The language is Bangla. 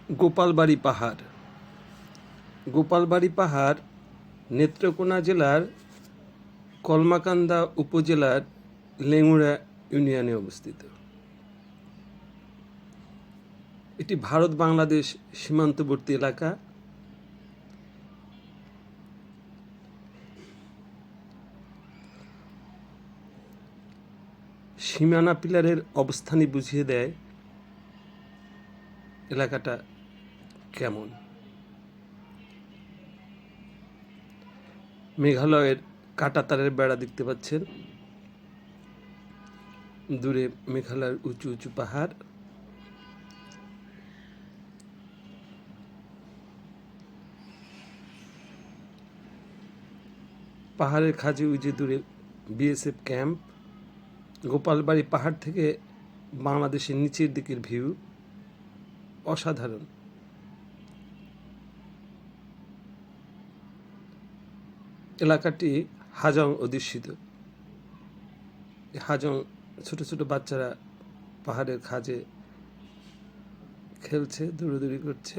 গোপালবাড়ি পাহাড়। গোপালবাড়ি পাহাড় নেত্রকোনা জেলার কলমাকান্দা উপজেলার লেঙ্গুড়া ইউনিয়নে অবস্থিত। এটি ভারত বাংলাদেশ সীমান্তবর্তী এলাকা। সীমানা পিলারের অবস্থানই বুঝিয়ে দেয় এলাকাটা কেমন। মেঘালয়ের কাঁটাতারের বেড়া দেখতে পাচ্ছেন, দূরে মেঘালয়ের উঁচু উঁচু পাহাড়। পাহাড়ের খাঁজে ওই যে দূরে বিএসএফ ক্যাম্প। গোপালবাড়ি পাহাড় থেকে বাংলাদেশের নিচের দিকের ভিউ অসাধারণ। এলাকাটি হাজং অধ্যুষিত। হাজং ছোট ছোট বাচ্চারা পাহাড়ের খাঁজে খেলছে, দৌড়াদৌড়ি করছে।